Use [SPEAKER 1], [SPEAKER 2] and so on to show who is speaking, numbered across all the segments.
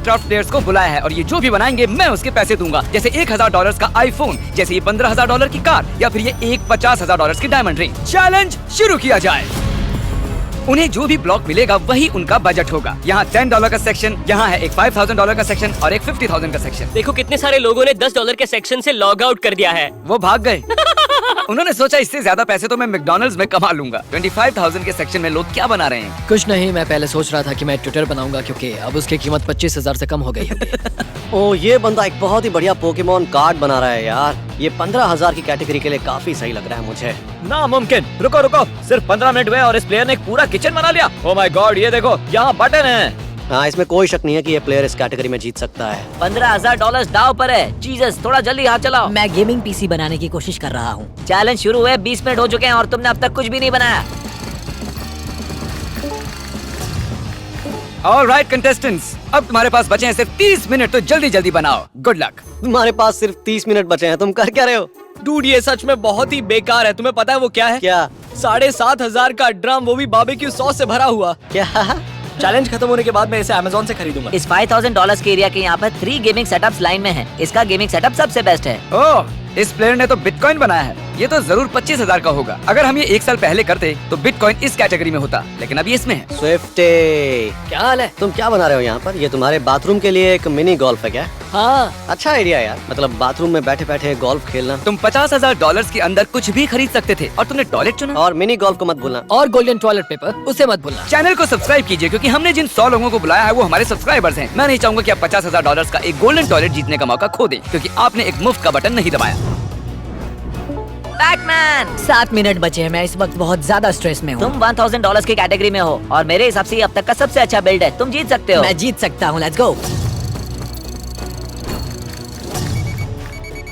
[SPEAKER 1] Craft players को बुलाया है और ये जो भी बनाएंगे मैं उसके पैसे दूंगा। जैसे $1000 का आईफोन, जैसे ये $15,000 की कार, या फिर ये एक $50,000 की डायमंड रिंग। चैलेंज शुरू किया जाए। उन्हें जो भी ब्लॉक मिलेगा वही उनका बजट होगा। यहाँ $10 का सेक्शन, यहाँ है एक $5,000 का सेक्शन और एक $50,000 का सेक्शन।
[SPEAKER 2] देखो कितने सारे लोगों ने $10 के सेक्शन से लॉग आउट कर दिया है।
[SPEAKER 1] वो भाग गए। उन्होंने सोचा इससे ज्यादा पैसे तो मैं मैकडॉनल्ड्स में कमा लूंगा। 25,000 के सेक्शन में लोग क्या बना रहे हैं?
[SPEAKER 3] कुछ नहीं, मैं पहले सोच रहा था कि मैं ट्विटर बनाऊंगा क्योंकि अब उसकी कीमत 25,000 से कम हो गई है।
[SPEAKER 4] ओ, ये बंदा एक बहुत ही बढ़िया पोकेमोन कार्ड बना रहा है यार। ये 15,000 की कैटेगरी के लिए काफी सही लग रहा है मुझे।
[SPEAKER 5] नामुमकिन। रुको रुको, सिर्फ 15 मिनट हुए और इस प्लेयर ने एक पूरा किचन बना लिया। ओह माय गॉड, ये देखो यहाँ बटन है।
[SPEAKER 4] हाँ, इसमें कोई शक नहीं है कि ये प्लेयर इस कैटेगरी में जीत सकता है।
[SPEAKER 6] $15,000 दाव पर है। जीसस, थोड़ा जल्दी हाथ चलाओ। मैं गेमिंग पीसी बनाने की कोशिश कर रहा हूँ। चैलेंज शुरू हुए 20 मिनट हो चुके हैं और तुमने अब तक कुछ भी नहीं बनाया।
[SPEAKER 1] ऑलराइट कंटेस्टेंट्स, अब तुम्हारे पास बचे हैं सिर्फ 30 मिनट, तो जल्दी जल्दी बनाओ। Good luck.
[SPEAKER 4] तुम्हारे पास सिर्फ 30 मिनट बचे हैं, तुम कर क्या रहे हो?
[SPEAKER 5] डूड, ये सच में बहुत ही बेकार है। तुम्हें पता है वो क्या है?
[SPEAKER 4] क्या?
[SPEAKER 5] 7,500 का ड्रम, वो भी बारबेक्यू सॉस से भरा हुआ।
[SPEAKER 4] क्या?
[SPEAKER 5] चैलेंज खत्म होने के बाद मैं इसे अमेज़न से खरीदूंगा।
[SPEAKER 6] इस $5,000 के एरिया के यहाँ पर 3 गेमिंग सेटअप्स लाइन में हैं। इसका गेमिंग सेटअप सबसे बेस्ट है।
[SPEAKER 1] ओह, इस प्लेयर ने तो बिटकॉइन बनाया है। ये तो जरूर 25,000 का होगा। अगर हम ये 1 साल पहले करते तो बिटकॉइन इस कैटेगरी में होता, लेकिन अभी इसमें है।
[SPEAKER 4] स्विफ्टे,
[SPEAKER 3] क्या हाल है?
[SPEAKER 4] तुम क्या बना रहे हो यहाँ पर? ये तुम्हारे बाथरूम के लिए एक मिनी गोल्फ है क्या?
[SPEAKER 3] हाँ,
[SPEAKER 4] अच्छा आइडिया यार, मतलब बाथरूम में बैठे बैठे गोल्फ खेलना।
[SPEAKER 1] तुम $50,000 के अंदर कुछ भी खरीद सकते थे और तुमने टॉयलेट चुना।
[SPEAKER 4] और मिनी गोल्फ को मत भूलना।
[SPEAKER 3] और गोल्डन टॉयलेट पेपर, उसे मत भूलना।
[SPEAKER 1] चैनल को सब्सक्राइब कीजिए क्योंकि हमने जिन 100 लोगों को बुलाया है वो हमारे सब्सक्राइबर्स हैं। मैं नहीं चाहूंगा कि आप $50,000 का एक गोल्डन टॉयलेट जीतने का मौका खो दें क्योंकि आपने एक मुफ्त का बटन नहीं दबाया।
[SPEAKER 6] बैटमैन, 7 मिनट बचे हैं। मैं इस वक्त बहुत ज्यादा स्ट्रेस में हूँ। तुम $1,000 की कैटेगरी में हो और मेरे हिसाब से ये अब तक का सबसे अच्छा बिल्ड है। तुम जीत सकते हो। मैं जीत सकता हूँ। Let's go.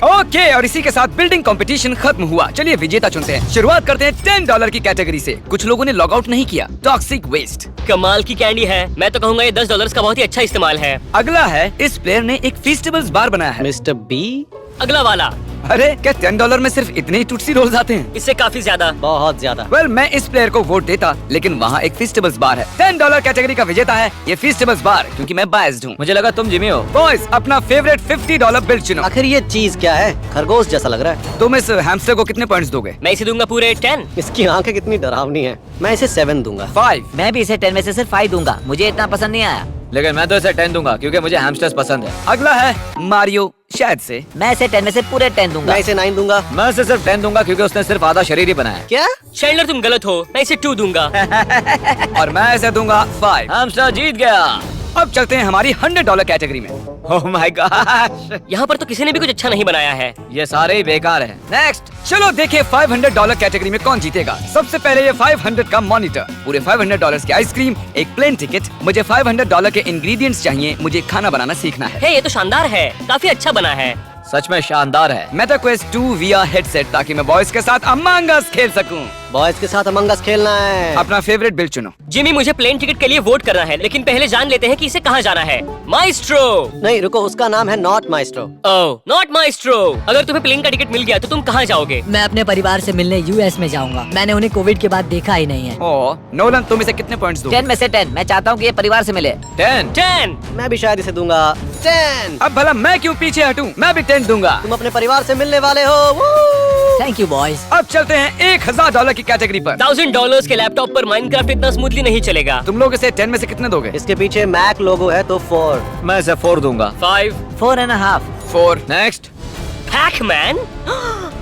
[SPEAKER 1] ओके, और इसी के साथ बिल्डिंग कंपटीशन खत्म हुआ। चलिए विजेता चुनते हैं। शुरुआत करते हैं $10 की कैटेगरी से। कुछ लोगों ने लॉग आउट नहीं किया। टॉक्सिक वेस्ट
[SPEAKER 2] कमाल की कैंडी है। मैं तो कहूँगा ये $10 का बहुत ही अच्छा इस्तेमाल है।
[SPEAKER 1] अगला है, इस प्लेयर ने एक फेस्टिवल्स बार बनाया है।
[SPEAKER 4] Mister B.
[SPEAKER 2] अगला वाला,
[SPEAKER 1] अरे क्या $10 में सिर्फ इतने ही टूटसी रोल्स आते हैं?
[SPEAKER 2] इससे काफी ज्यादा।
[SPEAKER 4] बहुत ज्यादा।
[SPEAKER 1] वेल, मैं इस प्लेयर को वोट देता, लेकिन वहाँ एक फेस्टिवल्स बार है। $10 कैटेगरी का विजेता है ये फेस्टिवल्स बार, क्योंकि मैं बायस्ड हूँ।
[SPEAKER 5] मुझे लगा तुम जिमी हो।
[SPEAKER 1] बॉयज, अपना फेवरेट $50 बिल चुनो।
[SPEAKER 4] आखिर ये चीज क्या है? खरगोश जैसा लग रहा है।
[SPEAKER 1] तुम इस हैमस्टर को कितने पॉइंट्स दोगे?
[SPEAKER 2] मैं इसे दूंगा पूरे 10।
[SPEAKER 4] इसकी आंखें कितनी डरावनी है। मैं इसे 7 दूंगा।
[SPEAKER 1] 5।
[SPEAKER 6] मैं भी इसे 10 में से सिर्फ 5 दूंगा। मुझे इतना पसंद नहीं आया।
[SPEAKER 5] लेकिन मैं तो इसे 10 दूंगा क्योंकि मुझे हैमस्टर्स पसंद है।
[SPEAKER 1] अगला है मारियो, शायद से।
[SPEAKER 6] मैं इसे 10 में से पूरे 10 दूंगा।
[SPEAKER 4] मैं इसे 9 दूंगा।
[SPEAKER 5] मैं इसे सिर्फ 10 दूंगा क्योंकि उसने सिर्फ आधा शरीर ही बनाया।
[SPEAKER 4] क्या?
[SPEAKER 2] शैंडलर, तुम गलत हो। मैं इसे 2 दूंगा।
[SPEAKER 1] और मैं इसे दूंगा 5।
[SPEAKER 5] हैमस्टर जीत गया।
[SPEAKER 1] अब चलते हैं हमारी $100 कैटेगरी में। ओह माय गॉश,
[SPEAKER 2] यहाँ पर तो किसी ने भी कुछ अच्छा नहीं बनाया है।
[SPEAKER 5] ये सारे ही बेकार हैं।
[SPEAKER 1] नेक्स्ट, चलो देखें $500 कैटेगरी में कौन जीतेगा। सबसे पहले ये 500 का मॉनिटर, पूरे $500 की आइसक्रीम, एक प्लेन टिकट। मुझे $500 के इंग्रेडिएंट्स चाहिए। मुझे खाना बनाना सीखना है।
[SPEAKER 2] हे, ये तो शानदार है। काफी अच्छा बना है।
[SPEAKER 5] सच में शानदार है।
[SPEAKER 1] मेटा क्वेस्ट 2 VR हेडसेट, ताकि मैं बॉयज के साथ अमंग अस खेल सकूं।
[SPEAKER 4] बॉयज के साथ अमंग अस खेलना है।
[SPEAKER 1] अपना फेवरेट बिल चुनो।
[SPEAKER 2] जिमी, मुझे प्लेन टिकट के लिए वोट करना है, लेकिन पहले जान लेते हैं कि इसे कहाँ जाना है। माइस्ट्रो।
[SPEAKER 4] नहीं रुको, उसका नाम है not maestro.
[SPEAKER 2] Oh, not maestro. अगर तुम्हें प्लेन का टिकट मिल गया तो तुम कहाँ जाओगे?
[SPEAKER 6] मैं अपने परिवार से मिलने US में जाऊंगा। मैंने उन्हें कोविड के बाद देखा ही नहीं है।
[SPEAKER 1] ओह नोलन, तुम इसे कितने पॉइंट्स दोगे?
[SPEAKER 6] 10 में से 10। मैं चाहता हूँ कि ये परिवार से मिले।
[SPEAKER 5] 10।
[SPEAKER 4] मैं भी शायद इसे दूंगा 10।
[SPEAKER 1] अब भला मैं क्यों पीछे हटूं? मैं भी 10 दूंगा।
[SPEAKER 4] तुम अपने परिवार से मिलने वाले हो।
[SPEAKER 6] Thank you boys.
[SPEAKER 1] अब चलते हैं $1,000 की कैटेगरी पर।
[SPEAKER 2] $1,000 के लैपटॉप पर माइनक्राफ्ट इतना स्मूथली नहीं चलेगा।
[SPEAKER 1] तुम लोग इसे 10 में से कितने दोगे?
[SPEAKER 4] इसके पीछे मैक लोगो है तो 4।
[SPEAKER 5] मैं इसे 4 दूंगा।
[SPEAKER 2] 5।
[SPEAKER 6] 4.5।
[SPEAKER 1] 4।
[SPEAKER 5] नेक्स्ट।
[SPEAKER 2] पैकमैन,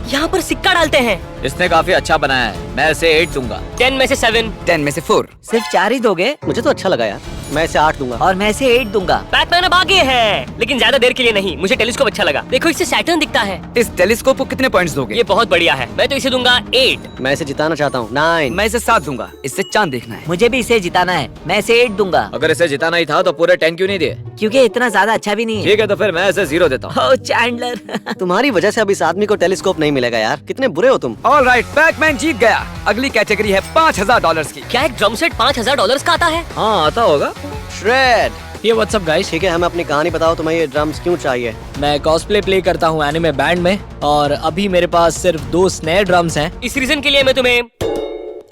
[SPEAKER 2] यहाँ पर सिक्का डालते हैं।
[SPEAKER 5] इसने काफी अच्छा बनाया है। मैं इसे 8 दूंगा।
[SPEAKER 2] 10 में से 7।
[SPEAKER 1] 10 में से 4।
[SPEAKER 6] सिर्फ 4 ही दोगे?
[SPEAKER 4] मुझे तो अच्छा लगा यार। मैं इसे 8 दूंगा।
[SPEAKER 6] और मैं इसे 8 दूंगा।
[SPEAKER 2] पैकमैन अब आगे है, लेकिन ज्यादा देर के लिए नहीं। मुझे टेलीस्कोप अच्छा लगा। देखो, इससे सैटर्न दिखता है।
[SPEAKER 1] इस टेलीस्कोप को कितने पॉइंट्स दोगे?
[SPEAKER 2] ये बहुत बढ़िया है। मैं तो इसे दूंगा 8।
[SPEAKER 4] मैं इसे जिताना चाहता हूँ 9।
[SPEAKER 1] मैं इसे 7 दूंगा। इससे चांद देखना है।
[SPEAKER 6] मुझे भी इसे जिताना है। मैं इसे 8 दूंगा।
[SPEAKER 5] अगर इसे जिताना ही था तो पूरे 10 क्यों नहीं दिए?
[SPEAKER 6] क्योंकि इतना ज्यादा अच्छा भी नहीं है।
[SPEAKER 5] ठीक है, तो फिर मैं इसे 0 देता हूँ।
[SPEAKER 6] ओह चैंडलर।
[SPEAKER 4] तुम्हारी वजह से अब इस आदमी को टेलीस्कोप नहीं मिलेगा यार। कितने बुरे हो तुम।
[SPEAKER 1] ऑलराइट, पैकमैन जीत गया। अगली कैटेगरी है $5,000 की।
[SPEAKER 2] क्या एक ड्रम सेट $5,000 का आता है?
[SPEAKER 5] हाँ, आता होगा।
[SPEAKER 4] श्रेड,
[SPEAKER 3] ये व्हाट्सअप गाइस।
[SPEAKER 4] ठीक है, हमें अपनी कहानी बताओ। तुम्हें ये ड्रम्स क्यों चाहिए?
[SPEAKER 3] मैं कॉस्प्ले प्ले करता हूँ एनिमे बैंड में और अभी मेरे पास सिर्फ 2 स्नेयर ड्रम्स हैं।
[SPEAKER 2] इस रीजन के लिए मैं तुम्हें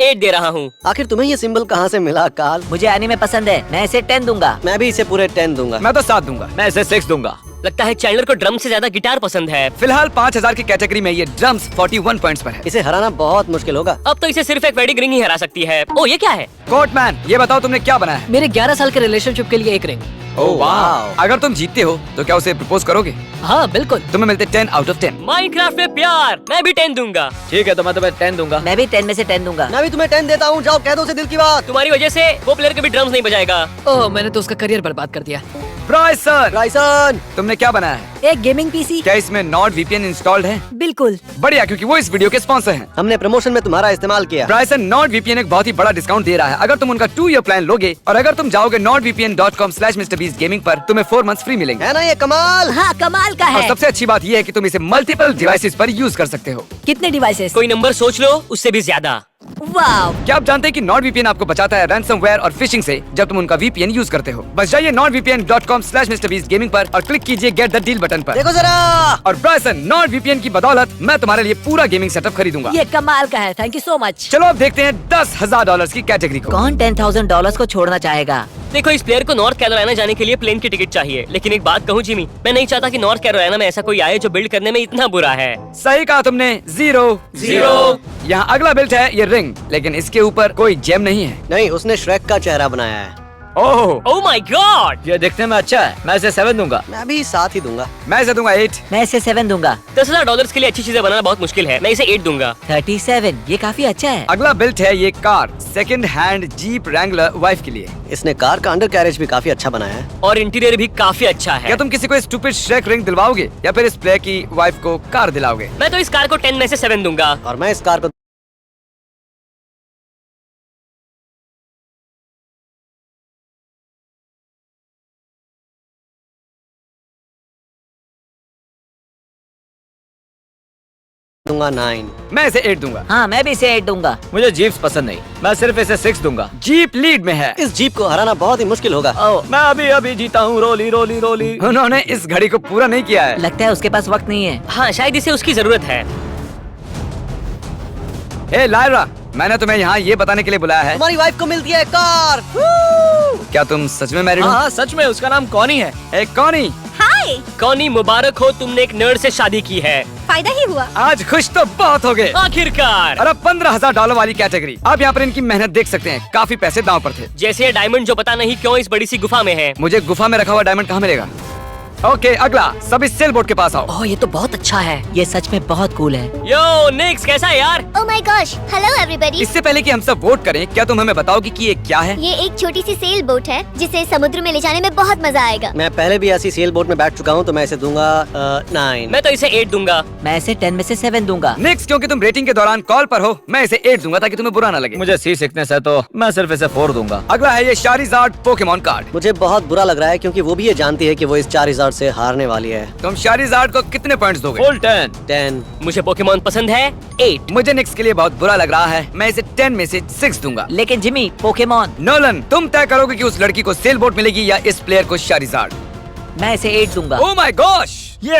[SPEAKER 2] 8 दे रहा हूँ।
[SPEAKER 4] आखिर तुम्हें ये सिंबल कहाँ से मिला कार्ल?
[SPEAKER 6] मुझे एनीमे पसंद है, मैं इसे 10 दूंगा।
[SPEAKER 4] मैं भी इसे पूरे 10 दूंगा।
[SPEAKER 1] मैं तो 7 दूंगा।
[SPEAKER 5] मैं इसे 6 दूंगा।
[SPEAKER 2] लगता है चैंडलर को ड्रम से ज्यादा गिटार पसंद है।
[SPEAKER 1] फिलहाल 5000 की कैटेगरी में ये ड्रम्स 41 पॉइंट्स पर है।
[SPEAKER 4] इसे हराना बहुत मुश्किल होगा।
[SPEAKER 2] अब तो इसे सिर्फ एक वेडिंग रिंग ही हरा सकती है। ओ ये क्या है?
[SPEAKER 1] कोर्टमैन, ये बताओ तुमने क्या बनाया है?
[SPEAKER 3] मेरे 11 साल के रिलेशनशिप के लिए एक रिंग।
[SPEAKER 1] ओह वाह। अगर तुम जीतते हो तो क्या उसे प्रपोज करोगे?
[SPEAKER 3] हाँ बिल्कुल।
[SPEAKER 1] तुम्हें मिलते 10 आउट ऑफ 10।
[SPEAKER 2] माइनक्राफ्ट में प्यार। मैं भी 10 दूंगा।
[SPEAKER 5] ठीक है, तो मैं तुम्हें 10 दूंगा।
[SPEAKER 6] मैं भी 10 में से 10 दूंगा।
[SPEAKER 4] मैं भी तुम्हें 10 देता हूँ, जाओ कह दो उसे दिल की बात।
[SPEAKER 2] तुम्हारी वजह से वो प्लेयर कभी ड्रम्स नहीं बजाएगा।
[SPEAKER 3] ओह मैंने तो उसका करियर बर्बाद कर दिया।
[SPEAKER 1] ब्राइसन,
[SPEAKER 4] राइसन,
[SPEAKER 1] तुमने क्या बनाया है?
[SPEAKER 6] एक गेमिंग पीसी।
[SPEAKER 1] क्या इसमें नॉट वीपीएन इंस्टॉल्ड है?
[SPEAKER 6] बिल्कुल।
[SPEAKER 1] बढ़िया, क्योंकि वो इस वीडियो के स्पॉन्सर हैं।
[SPEAKER 4] हमने प्रमोशन में तुम्हारा इस्तेमाल किया।
[SPEAKER 1] ब्राइसन नॉट वीपीएन एक बहुत ही बड़ा डिस्काउंट दे रहा है अगर तुम उनका 2 ईयर प्लान लोगे, और अगर तुम जाओगे nordvpn.com/MrBeastGaming पर तुम्हें 4 मंथ्स फ्री मिलेंगे।
[SPEAKER 4] है ना ये कमाल?
[SPEAKER 6] हाँ कमाल का
[SPEAKER 1] और
[SPEAKER 6] है।
[SPEAKER 1] सबसे अच्छी बात ये है कि तुम इसे मल्टीपल डिवाइसेस पर यूज कर सकते हो।
[SPEAKER 6] कितने डिवाइसेस?
[SPEAKER 2] कोई नंबर सोच लो, उससे भी ज्यादा।
[SPEAKER 6] वाव।
[SPEAKER 1] क्या आप जानते हैं कि NordVPN आपको बचाता है रैंसमवेयर और फिशिंग से जब तुम उनका VPN यूज करते हो? बस जाइए nordvpn.com/MrBeastGaming पर और क्लिक कीजिए गेट द डील बटन पर।
[SPEAKER 4] देखो जरा।
[SPEAKER 1] और ब्राइसन, NordVPN की बदौलत मैं तुम्हारे लिए पूरा गेमिंग सेटअप खरीदूंगा।
[SPEAKER 6] ये कमाल का है, थैंक यू सो मच।
[SPEAKER 1] चलो अब देखते हैं $10,000 की कैटेगरी को।
[SPEAKER 6] कौन $10,000 को छोड़ना चाहेगा?
[SPEAKER 2] देखो इस प्लेयर को नॉर्थ कैरोलिना जाने के लिए प्लेन की टिकट चाहिए, लेकिन एक बात कहूँ जिमी, मैं नहीं चाहता कि नॉर्थ कैरोलिना में ऐसा कोई आए जो बिल्ड करने में इतना बुरा है।
[SPEAKER 1] सही कहा तुमने। 0 यहाँ अगला बिल्ट है ये रिंग, लेकिन इसके ऊपर कोई जेम नहीं है।
[SPEAKER 4] नहीं, उसने श्रेक का चेहरा बनाया है।
[SPEAKER 1] ओह,
[SPEAKER 2] ओह माय गॉड।
[SPEAKER 5] ये दिखने में अच्छा है, मैं इसे 7 दूंगा।
[SPEAKER 4] मैं भी 7 ही दूंगा।
[SPEAKER 1] मैं इसे दूंगा 8।
[SPEAKER 6] मैं इसे 7 दूंगा।
[SPEAKER 2] $10,000 के लिए अच्छी चीजें बनाना बहुत मुश्किल है, मैं इसे 8 दूंगा।
[SPEAKER 6] 37, ये काफी अच्छा है।
[SPEAKER 1] अगला बिल्ट है ये car, second hand jeep Wrangler wife के लिए।
[SPEAKER 4] इसने कार का अंडर कैरेज भी काफी अच्छा बनाया है।
[SPEAKER 2] और इंटीरियर भी काफी अच्छा है।
[SPEAKER 1] क्या तुम किसी को स्टूपिड श्रेक रिंग दिलवाओगे या फिर इस प्लेयर की वाइफ को कार दिलाओगे?
[SPEAKER 2] मैं तो इस कार को 10 में से 7 दूंगा।
[SPEAKER 4] और मैं इस कार को दूंगा 9।
[SPEAKER 1] मैं इसे 8 दूंगा।
[SPEAKER 6] हाँ मैं भी इसे 8 दूंगा।
[SPEAKER 5] मुझे जीप्स पसंद नहीं, मैं सिर्फ इसे 6 दूंगा।
[SPEAKER 1] जीप लीड में है।
[SPEAKER 4] इस जीप को हराना बहुत ही मुश्किल होगा।
[SPEAKER 5] मैं अभी जीता हूँ। रोली रोली रोली।
[SPEAKER 1] उन्होंने इस घड़ी को पूरा नहीं किया है।
[SPEAKER 6] लगता है उसके पास वक्त नहीं है।
[SPEAKER 2] हाँ शायद इसे उसकी जरूरत है।
[SPEAKER 1] ए लायरा, मैंने तुम्हें यहाँ ये बताने के लिए बुलाया है।
[SPEAKER 4] तुम्हारी वाइफ को मिलती है कार।
[SPEAKER 1] क्या तुम सच में मैरिड हो?
[SPEAKER 5] हाँ सच में, उसका नाम कॉनी है।
[SPEAKER 1] ए कॉनी,
[SPEAKER 2] कॉनी मुबारक हो, तुमने एक नर्ड से शादी की है।
[SPEAKER 7] फायदा ही हुआ।
[SPEAKER 1] आज खुश तो बहुत हो गए।
[SPEAKER 2] आखिरकार।
[SPEAKER 1] और अब $15,000 वाली कैटेगरी। आप यहाँ पर इनकी मेहनत देख सकते हैं, काफी पैसे दांव पर थे।
[SPEAKER 2] जैसे ये डायमंड जो पता नहीं क्यों इस बड़ी सी गुफा में है।
[SPEAKER 1] मुझे गुफा में रखा हुआ डायमंड कहाँ मिलेगा? ओके, अगला सब इस सेल बोर्ड के पास आओ।
[SPEAKER 6] ओह ये तो बहुत अच्छा है। ये सच में बहुत कूल है।
[SPEAKER 2] यो निक्स, कैसा है यार?
[SPEAKER 7] Oh my gosh, hello everybody.
[SPEAKER 1] इससे पहले कि हम सब वोट करें, क्या तुम हमें बताओगे कि ये क्या है?
[SPEAKER 7] ये एक छोटी सी सेल बोट है जिसे समुद्र में ले जाने में बहुत मजा आएगा।
[SPEAKER 4] मैं पहले भी ऐसी सेल बोट में बैठ चुका हूँ, तो मैं इसे दूंगा 9।
[SPEAKER 2] मैं तो इसे 8 दूंगा।
[SPEAKER 6] मैं इसे 10 में से 7 दूंगा।
[SPEAKER 1] नेक्स्ट, क्योंकि तुम रेटिंग के दौरान कॉल पर हो, मैं इसे 8 दूंगा ताकि तुम्हें बुरा ना लगे।
[SPEAKER 5] मुझे सी सिकनेस है तो मैं सिर्फ इसे 4 दूंगा।
[SPEAKER 1] अगला है ये शारीजार्ड पोकेमॉन कार्ड।
[SPEAKER 4] मुझे बहुत बुरा लग रहा है क्योंकि वो भी ये जानती है कि वो इस 4000 से हारने वाली है।
[SPEAKER 1] तुम शारीजार्ड को कितने पॉइंट्स दोगे?
[SPEAKER 5] फुल 10।
[SPEAKER 4] 10।
[SPEAKER 2] मुझे पोकेमॉन पसंद है। 8।
[SPEAKER 1] मुझे निक्स के लिए बहुत बुरा लग रहा है, मैं इसे 10 में से 6 दूंगा।
[SPEAKER 6] लेकिन जिमी, पोकेमॉन।
[SPEAKER 1] नोलन, तुम तय करोगे कि उस लड़की को सेल बोट मिलेगी या इस प्लेयर को शारीजार्ड।
[SPEAKER 6] मैं इसे 8 दूंगा।
[SPEAKER 1] ओह माय गॉश, ये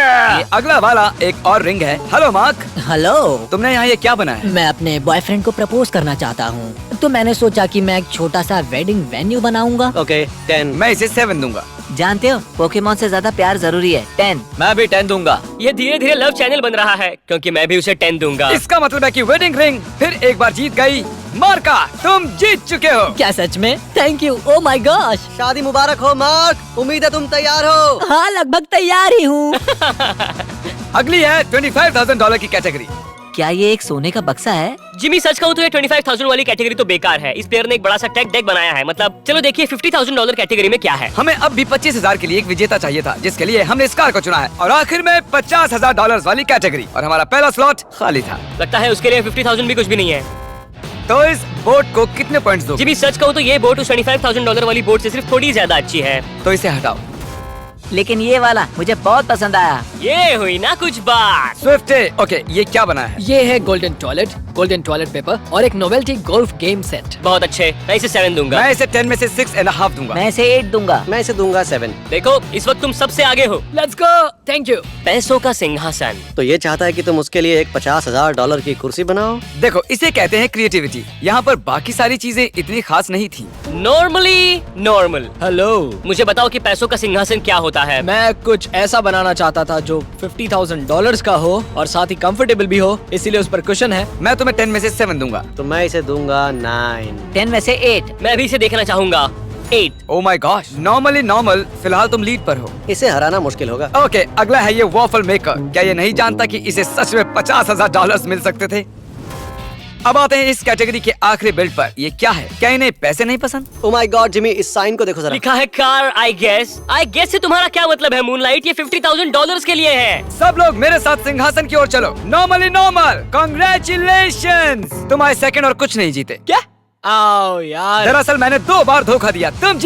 [SPEAKER 1] अगला वाला एक और रिंग है। Hello mark,
[SPEAKER 6] hello.
[SPEAKER 1] तुमने यहाँ ये क्या बनाया है?
[SPEAKER 6] मैं अपने बॉयफ्रेंड को प्रपोज करना चाहता हूँ, तो मैंने सोचा कि मैं एक छोटा सा वेडिंग वेन्यू बनाऊंगा।
[SPEAKER 4] ओके 10।
[SPEAKER 1] मैं इसे 7 दूंगा।
[SPEAKER 6] जानते हो, पोकेमॉन से ज्यादा प्यार जरूरी है। 10।
[SPEAKER 5] मैं भी 10 दूंगा।
[SPEAKER 2] ये धीरे धीरे लव चैनल बन रहा है, क्योंकि मैं भी उसे 10 दूंगा।
[SPEAKER 1] इसका मतलब है कि वेडिंग रिंग फिर एक बार जीत गई। मार्का, तुम जीत चुके हो।
[SPEAKER 6] क्या सच में? Thank you. Oh my gosh.
[SPEAKER 4] शादी मुबारक हो मार्क, उम्मीद है तुम तैयार हो।
[SPEAKER 6] हाँ लगभग तैयार ही हूँ।
[SPEAKER 1] अगली है $25,000 की कैटेगरी।
[SPEAKER 6] क्या ये एक सोने का बक्सा है?
[SPEAKER 2] जिमी सच कहूँ तो ये 25,000 वाली कैटेगरी तो बेकार है। इस प्लेयर ने एक बड़ा सा टेक डेक बनाया है। मतलब चलो देखिए $50,000 कैटेगरी में क्या है।
[SPEAKER 1] हमें अब भी 25,000 के लिए एक विजेता चाहिए था, जिसके लिए हमने इस कार को चुना है। और आखिर में $50,000 वाली कैटेगरी, और हमारा पहला स्लॉट खाली था।
[SPEAKER 2] लगता है उसके लिए 50,000 भी कुछ भी नहीं है।
[SPEAKER 1] तो इस बोट को कितने पॉइंट्स दोगे?
[SPEAKER 2] जिमी सच कहूँ तो ये बोट उस $25,000 वाली बोट से सिर्फ थोड़ी ज्यादा अच्छी है।
[SPEAKER 1] तो इसे हटाओ।
[SPEAKER 6] लेकिन ये वाला मुझे बहुत पसंद आया।
[SPEAKER 2] ये हुई ना कुछ बात।
[SPEAKER 1] स्विफ्ट, ओके, ये क्या बना है?
[SPEAKER 3] ये है golden toilet. Golden toilet paper और एक नोवेल्टी गोल्फ गेम सेट।
[SPEAKER 2] बहुत अच्छे, मैं इसे 7 दूंगा।
[SPEAKER 1] मैं इसे 10 में से 6.5 दूंगा।
[SPEAKER 6] मैं इसे 8 दूंगा।
[SPEAKER 4] मैं इसे दूंगा 7।
[SPEAKER 2] देखो इस वक्त तुम सबसे आगे हो।
[SPEAKER 3] Let's go. Thank you.
[SPEAKER 2] पैसों का सिंहासन।
[SPEAKER 4] तो ये चाहता है कि तुम उसके लिए एक $50,000 की कुर्सी बनाओ।
[SPEAKER 1] देखो इसे कहते हैं क्रिएटिविटी। यहाँ पर बाकी सारी चीजें इतनी खास नहीं थी।
[SPEAKER 2] Normally normal.
[SPEAKER 3] हेलो,
[SPEAKER 2] मुझे बताओ कि पैसों का सिंहासन क्या होता है।
[SPEAKER 3] मैं कुछ ऐसा बनाना चाहता था जो $50,000 का हो और साथ ही कंफर्टेबल भी हो, इसीलिए उस पर कुशन है।
[SPEAKER 1] मैं तुम्हें 10 में से 7 दूंगा।
[SPEAKER 4] तो मैं इसे दूंगा 9।
[SPEAKER 6] 10 में से 8।
[SPEAKER 2] मैं भी इसे देखना चाहूंगा। 8।
[SPEAKER 1] Oh my gosh, normally normal. फिलहाल तुम लीड पर हो।
[SPEAKER 4] इसे हराना मुश्किल होगा।
[SPEAKER 1] ओके, अगला है ये वॉफल मेकर। क्या ये नहीं जानता कि इसे सच में $50,000 मिल सकते थे? अब आते हैं इस कैटेगरी के आखिरी बिल्ड पर। ये क्या है? क्या इन्हें पैसे नहीं पसंद?
[SPEAKER 4] ओ माय गॉड जिमी, इस साइन को देखो जरा।
[SPEAKER 2] लिखा है कार। आई गेस से तुम्हारा क्या मतलब है मूनलाइट? ये $50,000 के लिए है।
[SPEAKER 1] सब लोग मेरे साथ सिंहासन की ओर चलो। नॉर्मली नॉर्मल, कांग्रेचुलेशंस, तुम आए सेकंड और कुछ नहीं जीते।
[SPEAKER 3] क्या? आओ यार।
[SPEAKER 1] दरअसल मैंने 2 बार धोखा दिया। तुम